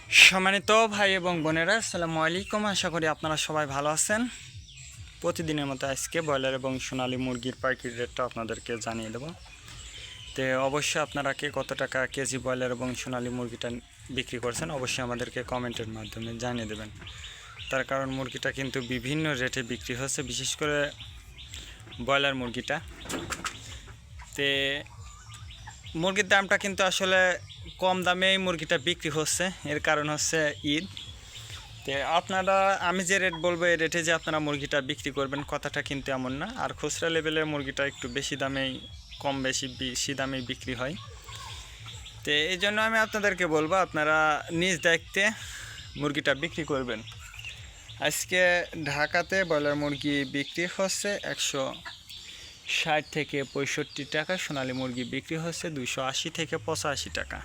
সম্মানিত ভাই এবং বোনেরা, আসসালামু আলাইকুম। আশা করি আপনারা সবাই ভালো আছেন। প্রতিদিনের মতো আজকে ব্রয়লার এবং সোনালী মুরগির পাইকারি রেটটা আপনাদেরকে জানিয়ে দেব। তো অবশ্যই আপনারা কে কত টাকা কেজি ব্রয়লার এবং সোনালী মুরগিটা বিক্রি করছেন অবশ্যই আমাদেরকে কমেন্টের মাধ্যমে জানিয়ে দেবেন। তার কারণ মুরগিটা কিন্তু বিভিন্ন রেটে বিক্রি হচ্ছে, বিশেষ করে ব্রয়লার মুরগিটা। তে মুরগির দামটা কিন্তু আসলে কম দামে এই মুরগিটা বিক্রি হচ্ছে, এর কারণ হচ্ছে ঈদ। তো আপনারা, আমি যে রেট বলবো এই রেটে যে আপনারা মুরগিটা বিক্রি করবেন কথাটা কিন্তু এমন না। আর খুচরা লেভেলের মুরগিটা একটু বেশি দামেই, কম বেশি দামেই বিক্রি হয়। তো এই জন্য আমি আপনাদেরকে বলবো আপনারা নিজ দায়িত্বে মুরগিটা বিক্রি করবেন। আজকে ঢাকাতে ব্রয়লার মুরগি বিক্রি হচ্ছে 160 থেকে 65 টাকা, সোনালী মুরগি বিক্রি হচ্ছে 280 থেকে 85 টাকা।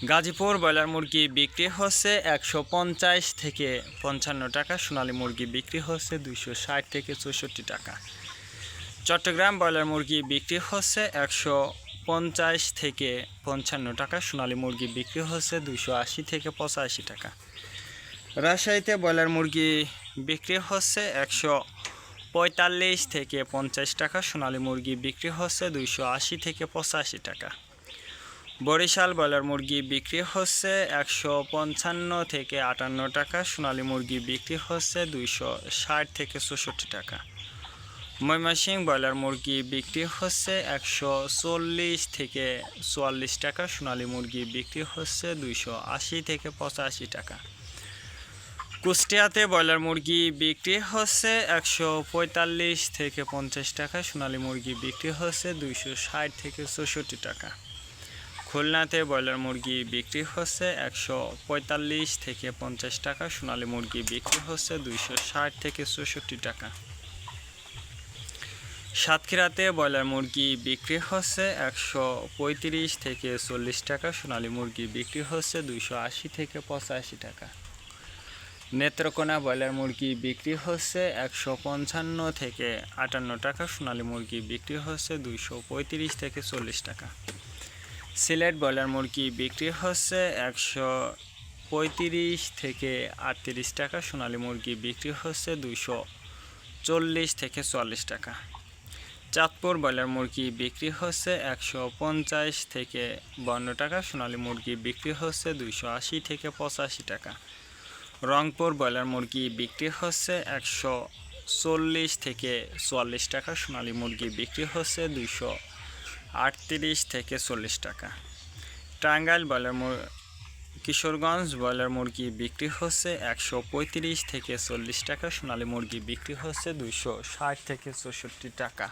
গাজীপুর ব্রয়লার মুরগি বিক্রি হচ্ছে 150 থেকে 55 টাকা, সোনালী মুরগি বিক্রি হচ্ছে 260 থেকে 64 টাকা। চট্টগ্রাম ব্রয়লার মুরগি বিক্রি হচ্ছে 150 থেকে 55 টাকা, সোনালী মুরগি বিক্রি হচ্ছে 280 থেকে 85 টাকা। রাজশাহীতে ব্রয়লার মুরগি বিক্রি হচ্ছে 145 থেকে 50 টাকা, সোনালী মুরগি বিক্রি হচ্ছে 280 থেকে 85 টাকা। বরিশাল ব্রয়লার মুরগি বিক্রি হচ্ছে 155 থেকে 58 টাকা, সোনালী মুরগি বিক্রি হচ্ছে 260 থেকে 64 টাকা। ময়মনসিংহ ব্রয়লার মুরগি বিক্রি হচ্ছে 140 থেকে 44 টাকা, সোনালী মুরগি বিক্রি হচ্ছে 280 থেকে 85 টাকা। কুষ্টিয়াতে ব্রয়লার মুরগি বিক্রি হচ্ছে 145 থেকে 50 টাকা, সোনালী মুরগি বিক্রি হচ্ছে 260 থেকে 64 টাকা। খুলনাতে ব্রয়লার মুরগি বিক্রি হচ্ছে 145 থেকে 50 টাকা, সোনালী মুরগি বিক্রি হচ্ছে 260 থেকে 64 টাকা। সাতক্ষীরাতে ব্রয়লার মুরগি বিক্রি হচ্ছে 135 থেকে 40 টাকা, সোনালী মুরগি বিক্রি হচ্ছে 280 থেকে 85 টাকা। নেত্রকোনা ব্রয়লার মুরগি বিক্রি হচ্ছে 155 থেকে 58 টাকা, সোনালী মুরগি বিক্রি হচ্ছে 235 থেকে 40 টাকা। সিলেট ব্রয়লার মুরগি বিক্রি হচ্ছে 135 থেকে 38 টাকা, সোনালী মুরগি বিক্রি হচ্ছে 240 থেকে 44 টাকা। চাঁদপুর ব্রয়লার মুরগি বিক্রি হচ্ছে 150 থেকে 52 টাকা, সোনালী মুরগি বিক্রি হচ্ছে 280 থেকে 85 টাকা। রংপুর ব্রয়লার মুরগি বিক্রি হচ্ছে 140 থেকে 44 টাকা, সোনালী মুরগি বিক্রি হচ্ছে 238 থেকে 40 টাকা। টাঙ্গাইল কিশোরগঞ্জ ব্রয়লার মুরগি বিক্রি হচ্ছে 135 থেকে 40 টাকা, সোনালী মুরগি বিক্রি হচ্ছে 260 থেকে 64 টাকা।